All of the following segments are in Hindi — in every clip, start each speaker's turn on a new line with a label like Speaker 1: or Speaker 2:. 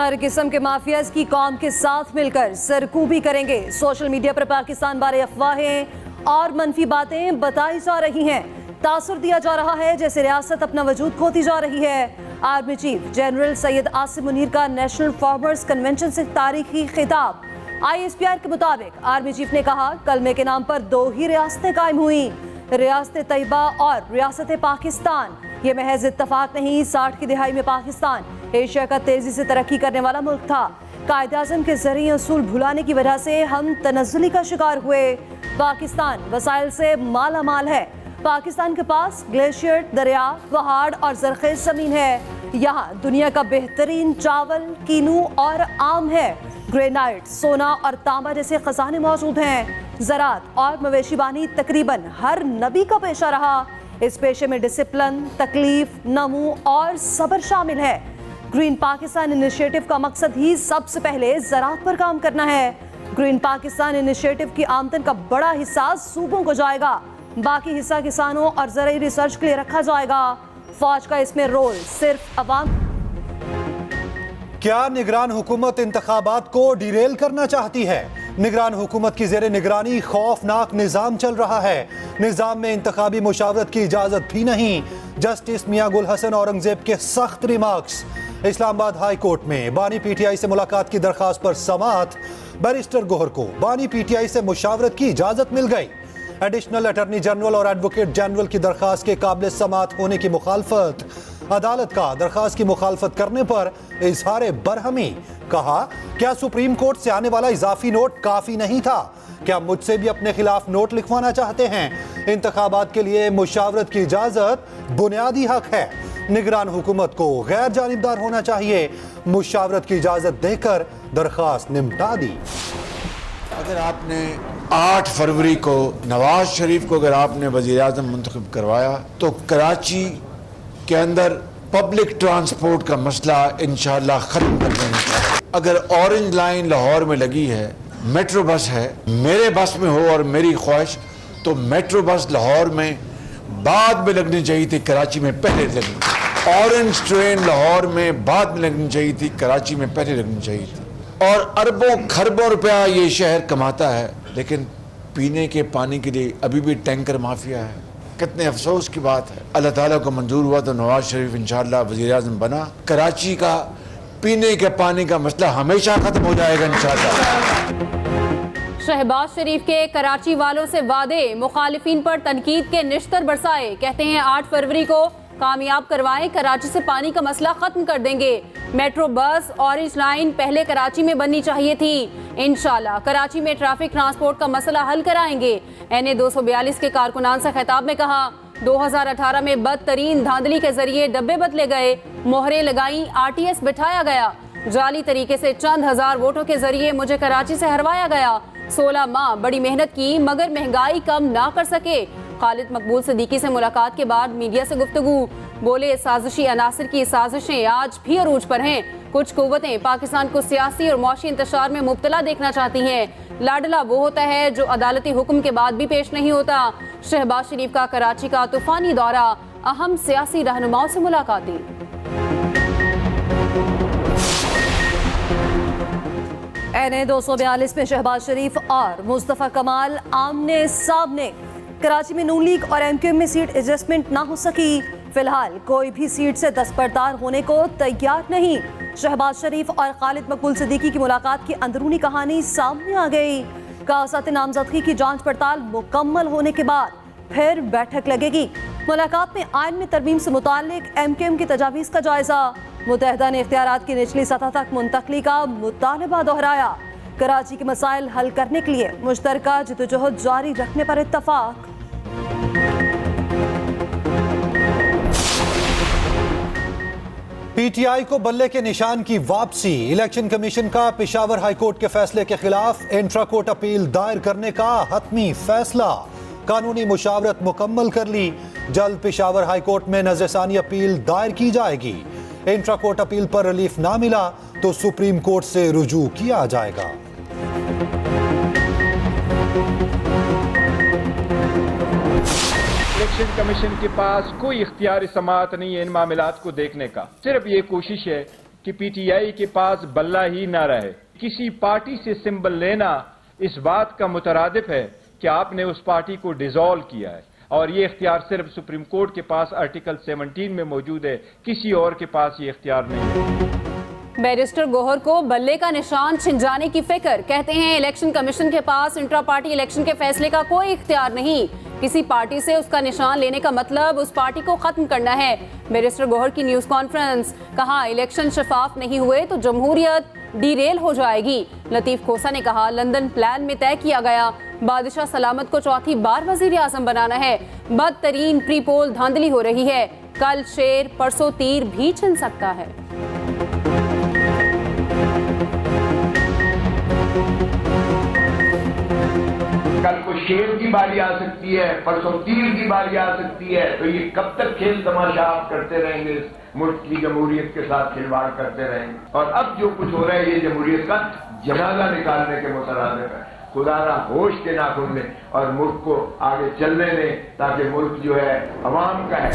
Speaker 1: हर किस्म के माफियाज की कौम के साथ मिलकर सरकूबी करेंगे। सोशल मीडिया पर पाकिस्तान बारे अफवाहें और मनफी बातें बताई जा रही हैं। तासुर दिया जा रहा है जैसे रियासत अपना वजूद खोती जा रही है। Army chief general Syed Asim Munir का नेशनल फार्मर्स कन्वेंशन से तारीखी खिताब। ISPR के मुताबिक आर्मी चीफ ने कहा, कलमे के नाम पर 2 ही रियासतें कायम हुई, रियासत तैयबा और रियासत पाकिस्तान। ये महज इत्तफाक नहीं, 60 की दिहाई में पाकिस्तान एशिया का तेजी से तरक्की करने वाला मुल्क था। कायद-ए-आज़म के जरिए असूल भुलाने की वजह से हम तनज़्ज़ुली का शिकार हुए। पाकिस्तान वसाइल से माला माल है। पाकिस्तान के पास ग्लेशियर, दरिया, पहाड़ और जरखेज जमीन है। यहाँ दुनिया का बेहतरीन चावल, कीनू और आम है। ग्रेनाइट, सोना और तांबा जैसे खजाने मौजूद हैं। ज़राअत और मवेशीबानी तकरीबन हर नबी का पेशा रहा। इस पेशे में डिसिप्लिन, तकलीफ, नमू और सब्र शामिल है। ग्रीन पाकिस्तान इनिशिएटिव का मकसद ही सबसे पहले ज़राअत पर काम करना है। ग्रीन पाकिस्तान इनिशिएटिव की आमदन का बड़ा हिस्सा सूबों को जाएगा, बाकी हिस्सा किसानों और ज़राई रिसर्च के लिए रखा जाएगा। फौज का इसमें रोल सिर्फ अवाम।
Speaker 2: क्या निगरान हुकूमत इंतखाबात को डिरेल करना चाहती है? निगरान हुकूमत की जेर निगरानी खौफनाक निज़ाम चल रहा है। निज़ाम में इंतखाबी मुशावरत की इजाज़त भी नहीं। जस्टिस मियां गुल हसन औरंगजेब के सख्त रिमार्क्स। इस्लामाबाद हाई कोर्ट में बानी PTI से मुलाकात की दरख्वास्त पर समाअत। बैरिस्टर गोहर को बानी PTI से मुशावरत की इजाज़त मिल गई। एडिशनल अटॉर्नी जनरल और एडवोकेट जनरल की दरख्वास्त के काबिल समाअत होने की मुखालफत। अदालत का दरख्वास्त की मुखालफत करने पर इजहार बरहमी। कहा, क्या सुप्रीम कोर्ट से आने वाला इजाफी नोट काफी नहीं था? क्या मुझसे भी अपने खिलाफ नोट लिखवाना चाहते हैं? इंतखाबात के लिए मुशावरत की इजाजत बुनियादी हक है। निगरान हुकूमत को गैर जानिबदार होना चाहिए। मुशावरत की इजाजत देकर दरख्वास्त निपटा दी।
Speaker 3: अगर आपने 8 फरवरी को नवाज शरीफ को अगर आपने वज़ीर आज़म मुंतखब करवाया तो कराची के अंदर पब्लिक ट्रांसपोर्ट का मसला इंशाअल्लाह ख़त्म कर देना चाहिए। अगर ऑरेंज लाइन लाहौर में लगी है, मेट्रो बस है, मेरे बस में हो और मेरी ख्वाहिश, तो मेट्रो बस लाहौर में बाद में लगनी चाहिए थी, कराची में पहले लगनी। ऑरेंज ट्रेन लाहौर में बाद में लगनी चाहिए थी, कराची में पहले लगनी चाहिए थी। और अरबों खरबों रुपया ये शहर कमाता है, लेकिन पीने के पानी के लिए अभी भी टैंकर माफिया है। कितने अफसोस की बात है। अल्लाह ताला को मंजूर हुआ तो नवाज शरीफ इंशाअल्लाह वज़ीर आज़म बना। कराची का पीने के पानी का मसला हमेशा खत्म हो जाएगा इंशाअल्लाह।
Speaker 4: शहबाज शरीफ के कराची वालों से वादे, मुखालिफिन पर तनकीद के निश्तर बरसाए। कहते हैं 8 फरवरी को कामयाब करवाएं, कराची से पानी का मसला खत्म कर देंगे। मेट्रो बस ऑरेंज लाइन पहले कराची में बननी चाहिए थी। इंशाल्लाह कराची में ट्रैफिक ट्रांसपोर्ट का मसला हल कराएंगे। NA 242 के कारकुनान से खिताब में कहा, 2018 में बदतरीन धांधली के जरिए डब्बे बदले गए, मोहरें लगाई, RTS बिठाया गया, जाली तरीके से चंद हजार वोटों के जरिए मुझे कराची से हरवाया गया। 16 माह बड़ी मेहनत की मगर महंगाई कम ना कर सके। खालिद मकबूल सिद्दीकी से मुलाकात के बाद मीडिया से गुफ्तगू। बोले, साजिशी अनासर की साजिशें आज भी अरूज पर हैं। कुछ कुव्वतें पाकिस्तान को सियासी और मौशी इंतशार में मुब्तला देखना चाहती हैं। लाडला वो होता है जो अदालती हुक्म के बाद भी पेश नहीं होता। शहबाज शरीफ का कराची का तूफानी दौरा, अहम सियासी रहनुमाओं से मुलाकातें।
Speaker 1: NA 242 में शहबाज शरीफ और मुस्तफ़ा कमाल आमने सामने। कराची में नून लीग और MQM में सीट एडजस्टमेंट ना हो सकी। फिलहाल कोई भी सीट से दस्तबरदार होने को तैयार नहीं। शहबाज शरीफ और खालिद मकबूल सिद्दीकी की मुलाकात की अंदरूनी कहानी सामने आ गई। कागजात नामजदगी की जांच पड़ताल मुकम्मल होने के बाद फिर बैठक लगेगी। मुलाकात में आइन में तरमीम से मुताल्लिक MQM की तजावीज का जायजा। मुत्तहदा ने इख्तियारात की निचली सतह तक मुंतकली का मुतालबा दोहराया। कराची के मसाइल हल करने के लिए मुश्तरका जद्दोजहद जारी रखने पर इत्तफाक।
Speaker 2: PTI को बल्ले के निशान की वापसी। इलेक्शन कमीशन का पेशावर हाईकोर्ट के फैसले के खिलाफ इंट्रा कोर्ट अपील दायर करने का हतमी फैसला। कानूनी मुशावरत मुकम्मल कर ली। जल्द पेशावर हाईकोर्ट में नज़रसानी अपील दायर की जाएगी। इंट्रा कोर्ट अपील पर रिलीफ ना मिला तो सुप्रीम कोर्ट से रुजू किया जाएगा।
Speaker 5: इलेक्शन कमीशन के पास कोई इख्तियारी समाअत नहीं है इन मामलात को देखने का। सिर्फ ये कोशिश है कि पीटीआई के पास बल्ला ही ना रहे। किसी पार्टी से सिंबल लेना इस बात का मुतरादिफ है कि आपने उस पार्टी को डिसॉल्व किया है, और ये इख्तियार सिर्फ सुप्रीम कोर्ट के पास आर्टिकल 17 में मौजूद है, किसी और के पास ये इख्तियार नहीं है।
Speaker 4: बैरिस्टर गोहर को बल्ले का निशान छिन जाने की फिक्र। कहते हैं इलेक्शन कमीशन के पास इंट्रा पार्टी इलेक्शन के फैसले का कोई इख्तियार नहीं। किसी पार्टी से उसका निशान लेने का मतलब उस पार्टी को खत्म करना है। बैरिस्टर गोहर की न्यूज कॉन्फ्रेंस, कहा इलेक्शन शफाफ नहीं हुए तो जमहूरियत डीरेल हो जाएगी। लतीफ खोसा ने कहा लंदन प्लान में तय किया गया बादशाह सलामत को चौथी बार वजीर आजम बनाना है। बदतरीन प्री पोल धांधली हो रही है। कल शेर परसों तीर भी छिन सकता है।
Speaker 6: कल को शेर की बारी आ सकती है, परसों तीर की बारी आ सकती है। तो ये कब तक खेल तमाशा आप करते रहेंगे? मुल्क की जमहूरियत के साथ खिलवाड़ करते रहेंगे। और अब जो कुछ हो रहा है ये जमहूरियत का जनाजा निकालने के मुतरादिफ है। खुदारा होश के नाखून लें और मुल्क को आगे चलने दें, ताकि मुल्क जो है अवाम का है।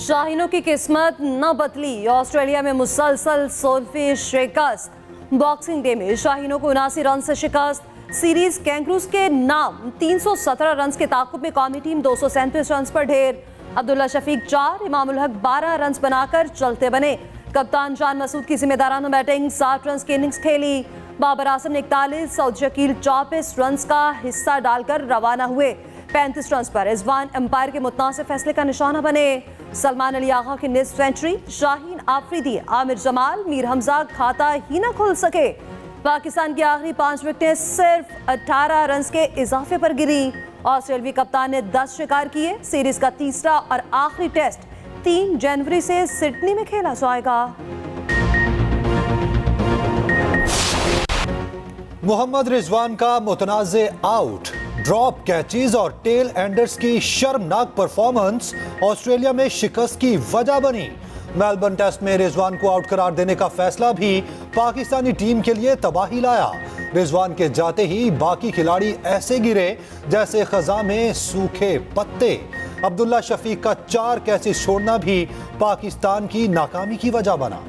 Speaker 1: शाहीनों की किस्मत न बदली। ऑस्ट्रेलिया में मुसलसल सोलफी शिकस्त। बॉक्सिंग डे में शाहीनों को 79 रन से शिकस्त। सीरीज कैंगरूज के नाम 317 रन के ताकुब में कौमी टीम 237 रन पर ढेर। अब्दुल्ला शफीक 4, इमामुल हक 12 रन बनाकर चलते बने। कप्तान जान मसूद की जिम्मेदाराना बैटिंग, 60 रन की इनिंग्स खेली। बाबर आजम ने 41, सऊद शकील 34 रन का हिस्सा डालकर रवाना हुए। 35 रन पर रिजवान अंपायर के मुतनासिब फैसले का निशाना बने। सलमान अली आगा की निस्फ सेंचुरी, शाहीन आफरीदी, आमिर जमाल, मीर हमजा खाता ही न खुल सके। पाकिस्तान की आखिरी 5 विकेटें सिर्फ 18 रन के इजाफे पर गिरी। ऑस्ट्रेलियाई कप्तान ने 10 शिकार किए। सीरीज का तीसरा और आखिरी टेस्ट 3 जनवरी से सिडनी में खेला जाएगा।
Speaker 2: मोहम्मद रिजवान का मुतनाज़े आउट, ड्रॉप कैचेज और टेल एंडर्स की शर्मनाक परफॉर्मेंस ऑस्ट्रेलिया में शिकस्त की वजह बनी। मेलबर्न टेस्ट में रिजवान को आउट करार देने का फैसला भी पाकिस्तानी टीम के लिए तबाही लाया। रिजवान के जाते ही बाकी खिलाड़ी ऐसे गिरे जैसे खजा में सूखे पत्ते। अब्दुल्ला शफीक का 4 कैचेज छोड़ना भी पाकिस्तान की नाकामी की वजह बना।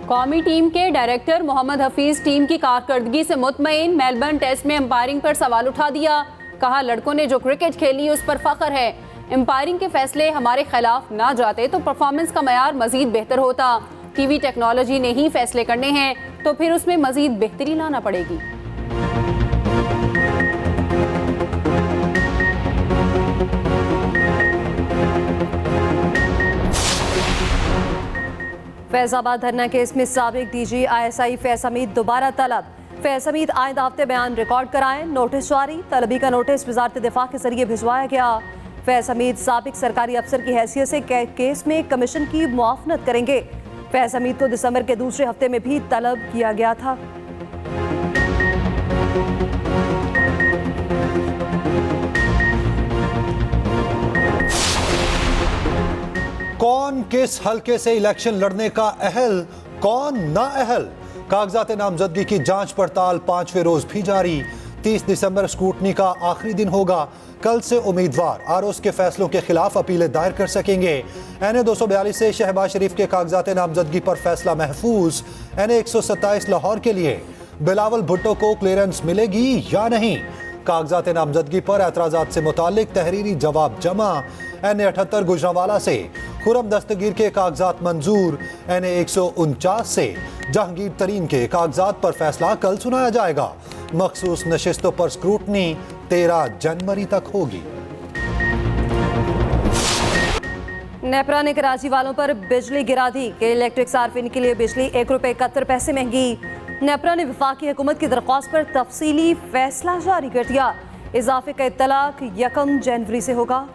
Speaker 4: कौमी टीम के डायरेक्टर मोहम्मद हफीज टीम की कारकर्दगी से मुतमईन। मेलबर्न टेस्ट में अंपायरिंग पर सवाल उठा दिया। कहा लड़कों ने जो क्रिकेट खेली उस पर फख्र है। अंपायरिंग के फैसले हमारे खिलाफ ना जाते तो परफॉर्मेंस का मयार मजीद बेहतर होता। टीवी टेक्नोलॉजी ने ही फैसले करने हैं तो फिर उसमें मजीद बेहतरी लाना पड़ेगी।
Speaker 1: फैजाबाद धरना केस में साबिक डीजी ISI फैज हमीद दोबारा तलब। फैज हमीद आइंदा हफ्ते बयान रिकॉर्ड कराएं। नोटिस जारी। तलबी का नोटिस वजारत दिफा के जरिए भिजवाया गया। फैज हमीद साबिक सरकारी अफसर की हैसियत से केस में कमीशन की मुआवनत करेंगे। फैज हमीद को दिसंबर के दूसरे हफ्ते में भी तलब किया गया था।
Speaker 2: कौन किस हलके से इलेक्शन लड़ने का अहल, कौन ना अहल। कागजात नामजदगी की जांच पड़ताल 5वें रोज भी जारी। 30 दिसंबर स्क्रूटनी का आखिरी दिन होगा। कल से उम्मीदवार आरोस के फैसलों के खिलाफ अपीलें दायर कर सकेंगे। NA 242 से शहबाज शरीफ के कागजात नामजदगी पर फैसला महफूज। NA 127 लाहौर के लिए बिलावल भुट्टो को क्लियरेंस मिलेगी या नहीं। कागजात नामजदगी पर एतराज़ात से मुतालिक तहरीरी जवाब जमा। NA 78 गुजरांवाला से खुरम दस्तगीर के कागजात मंजूर। NA 149 से जहांगीर तरीन के कागजात पर फैसला कल सुनाया जाएगा। मखसूस नशिस्तों पर स्क्रूटनी 13 जनवरी तक होगी।
Speaker 1: नेपरा ने कराची वालों पर बिजली गिरा दी कि इलेक्ट्रिक सार्फिन के लिए बिजली ₹1.71 महंगी। नेपरा ने वफाकी हुकूमत की दरख्वास्त पर तफसीली फैसला जारी कर दिया। इजाफे का इत्तलाक 1 जनवरी से होगा।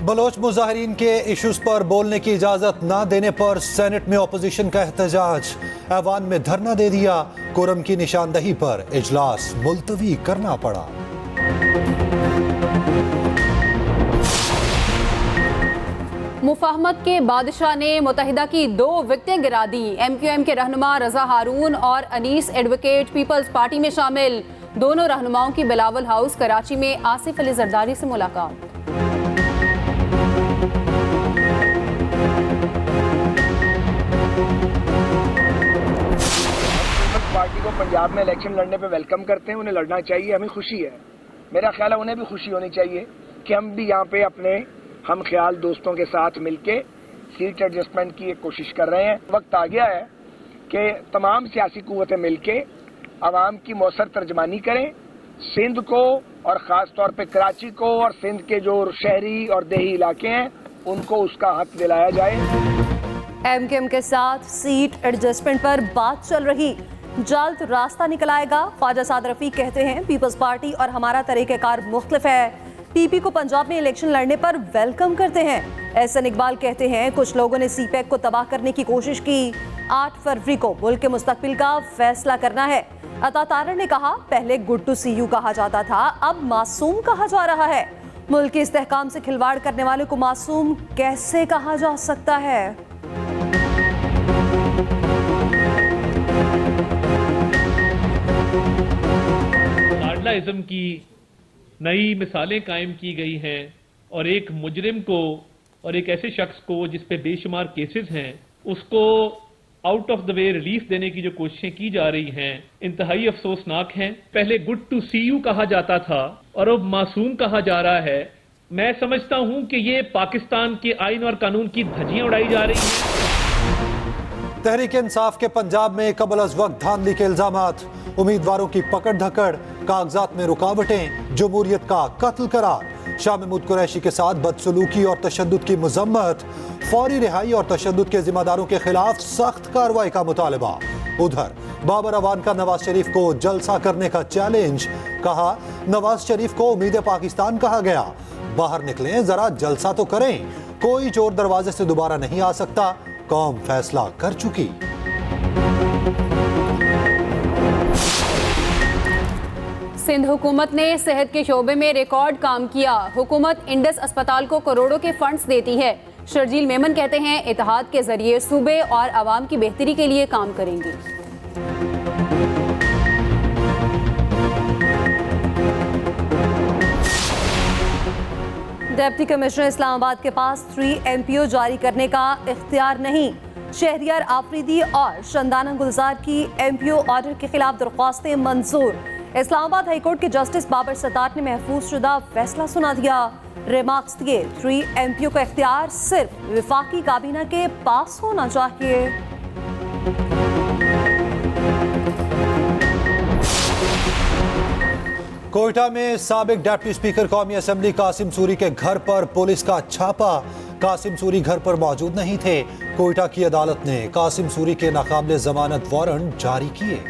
Speaker 2: बलोच मुजाहिरीन के इशूज पर बोलने की इजाजत ना देने पर सेनेट में अपोजिशन का एहतजाज। ऐवान में धरना दे दिया। कोरम की निशानदही पर इजलास मुलतवी करना पड़ा।
Speaker 4: मुफाहमत के बादशाह ने मुत्तहिदा की 2 विकटें गिरा दी। MQM के रहनुमा रजा हारून और अनीस एडवोकेट पीपल्स पार्टी में शामिल। दोनों रहनुमाओं की बिलावल हाउस कराची में आसिफ अली जरदारी से मुलाकात।
Speaker 7: पार्टी को पंजाब में इलेक्शन लड़ने पे वेलकम करते हैं, उन्हें लड़ना चाहिए, हमें खुशी है। मेरा ख्याल है उन्हें भी खुशी होनी चाहिए कि हम भी यहाँ पे अपने हम ख्याल दोस्तों के साथ मिलके सीट एडजस्टमेंट की एक कोशिश कर रहे हैं। वक्त आ गया है कि तमाम सियासी कुव्वतें मिलके आवाम की मौसर तर्जमानी करें, सिंध को और ख़ास तौर पे कराची को और सिंध के जो शहरी और देही इलाके हैं उनको उसका हक दिलाया जाए।
Speaker 1: MQM के साथ सीट एडजस्टमेंट पर बात चल रही, जल्द रास्ता निकल आएगा। ख्वाजा साद रफीक कहते हैं पीपल्स पार्टी और हमारा तरीक़ेकार मुख्तलिफ है। PP को पंजाब में इलेक्शन लड़ने पर वेलकम करते हैं। एहसन इकबाल कहते हैं कुछ लोगों ने CPEC को तबाह करने की कोशिश की। 8 फरवरी को मुल्क के मुस्तकबिल का फैसला करना है। अता तारर ने कहा पहले गुड टू सी यू कहा जाता था, अब मासूम कहा जा रहा है। मुल्क के इस्तेहकाम से खिलवाड़ करने वाले को मासूम कैसे कहा जा सकता है?
Speaker 8: लाडलाइज्म की नई मिसालें कायम की गई हैं और एक मुजरिम को और एक ऐसे शख्स को जिस पे बेशुमार केसेस हैं उसको out of the way relief देने की जो कोशिशें की जा रही हैं इंतहाई अफसोसनाक हैं। पहले गुड टू सी यू कहा जाता था और अब मासूम कहा जा रहा है। मैं समझता हूं कि ये पाकिस्तान के आइन और कानून की धज्जियां उड़ाई जा रही हैं।
Speaker 2: तहरीक इंसाफ के पंजाब में कबल अज वक्त धांधली के इल्जामात, उम्मीदवारों की पकड़ धकड़, कागजात में रुकावटें, जमहूरियत का कत्ल करार। शाह महमूद कुरैशी के साथ बदसलूकी और तशद्दुद की मजम्मत, फौरी रिहाई और तशद्दुद के जिम्मेदारों के खिलाफ सख्त कार्रवाई का मुतालबा। उधर बाबर अवान का नवाज शरीफ को जलसा करने का चैलेंज, कहा नवाज शरीफ को उम्मीद पाकिस्तान कहा गया, बाहर निकलें जरा जलसा तो करें, कोई चोर दरवाजे से दोबारा नहीं आ सकता, कौम फैसला कर चुकी।
Speaker 4: सिंध हुकूमत ने सेहत के शोबे में रिकॉर्ड काम किया। हुकूमत इंडस अस्पताल को करोड़ों के फंड्स देती है। शर्जील मेमन कहते हैं इत्तेहाद के जरिए सूबे और आवाम की बेहतरी के लिए काम करेंगे।
Speaker 1: डिप्टी कमिश्नर इस्लामाबाद के पास 3 MPO जारी करने का इख्तियार नहीं। शहरियार आफरीदी और शंदाना गुलजार की MPO ऑर्डर के खिलाफ दरख्वास्तें मंजूर। इस्लामाबाद हाईकोर्ट के जस्टिस बाबर सत्तार ने महफूज शुदा फैसला सुना दिया। रिमार्क्स दिए 3 MPO का इख्तियार सिर्फ विफाकी काबीना के पास होना चाहिए।
Speaker 2: कोयटा में साबिक डिप्टी स्पीकर कौमी असेंबली कासिम सूरी के घर पर पुलिस का छापा। कासिम सूरी घर पर मौजूद नहीं थे। कोयटा की अदालत ने कासिम सूरी के नाकाबिले जमानत वारंट जारी किए।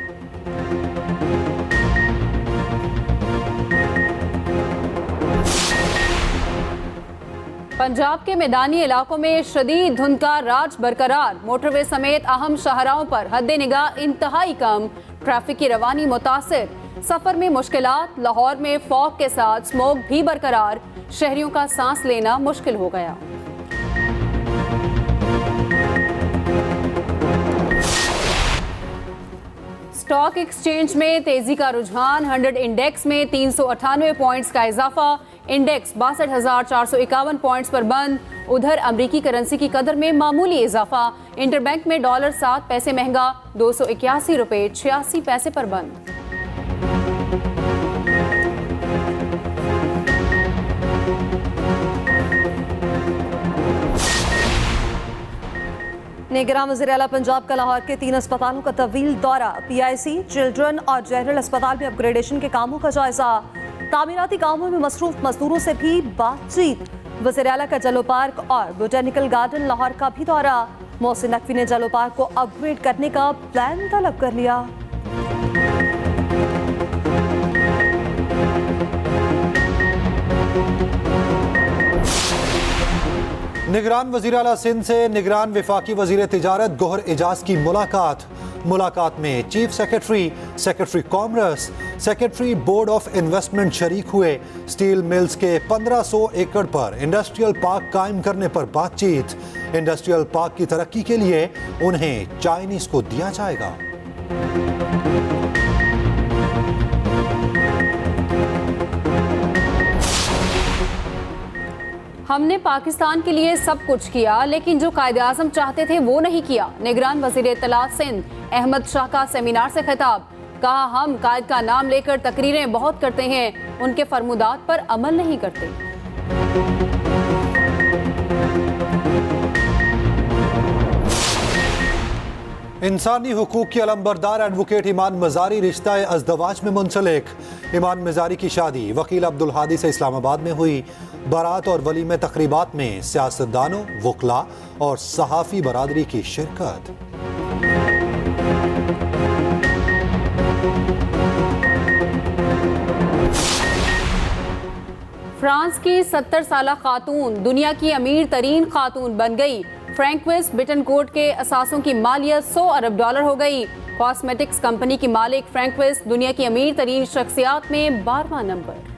Speaker 4: पंजाब के मैदानी इलाकों में शदीद धुंध का राज बरकरार। मोटरवे समेत अहम शाहराहों पर हद निगाह इंतहाई कम, ट्रैफिक की रवानी मुतासिर। सफर में मुश्किलात, लाहौर में फॉग के साथ स्मोक भी बरकरार। शहरियों का सांस लेना मुश्किल हो गया। स्टॉक एक्सचेंज में तेजी का रुझान। 100 इंडेक्स में 398 पॉइंट्स का इजाफा। इंडेक्स 62,451 पॉइंट्स पर बंद। उधर अमरीकी करेंसी की कदर में मामूली इजाफा। इंटरबैंक में डॉलर 7 पैसे महंगा, 281 रुपये 86 पैसे पर बंद।
Speaker 1: निगरान वज़ीर आला पंजाब का लाहौर के 3 अस्पतालों का तवील दौरा। PIC, चिल्ड्रन और जनरल अस्पताल में अपग्रेडेशन के कामों का जायजा। तामीराती कामों में मसरूफ मजदूरों से भी बातचीत। वज़ीर आला का जलो पार्क और बोटेनिकल गार्डन लाहौर का भी दौरा। मोहसिन नकवी ने जलो पार्क को अपग्रेड करने का प्लान तलब कर लिया।
Speaker 2: निगरान वज़ीर आला सिंध से निगरान वफाकी वज़ीर तिजारत गौहर एजाज की मुलाकात में chief secretary, secretary commerce, secretary board of investment शरीक हुए। स्टील मिल्स के 1500 एकड़ पर इंडस्ट्रियल पार्क कायम करने पर बातचीत। इंडस्ट्रियल पार्क की तरक्की के लिए उन्हें चाइनीज को दिया जाएगा।
Speaker 4: हमने पाकिस्तान के लिए सब कुछ किया, लेकिन जो कायदे आज़म चाहते थे वो नहीं किया। निगरान वज़ीर इत्तलात सिंध अहमद शाह का सेमिनार से खिताब। कहा, हम कायद का नाम लेकर तकरीरें बहुत करते हैं, उनके फरमुदात पर अमल नहीं करते।
Speaker 2: इंसानी हुकूक की अलंबरदार एडवोकेट ईमान मजारी रिश्ता अज़दवाज में मुंसलिक। ईमान मजारी की शादी वकील अब्दुल हादी से इस्लामाबाद में हुई। बारात और वलीमे तकरीबात में सियासतदानों, वकला और सहाफ़ी बरादरी की शिरकत।
Speaker 4: फ्रांस की 70 साला खातून दुनिया की अमीर तरीन खातून बन गई। फ्रैंकोइस बिटनकोर्ट के असासों की मालियत $100 अरब हो गई। कॉस्मेटिक्स कंपनी की मालिक फ्रैंकोइस दुनिया की अमीर तरीन शख्सियात में 12वां नंबर।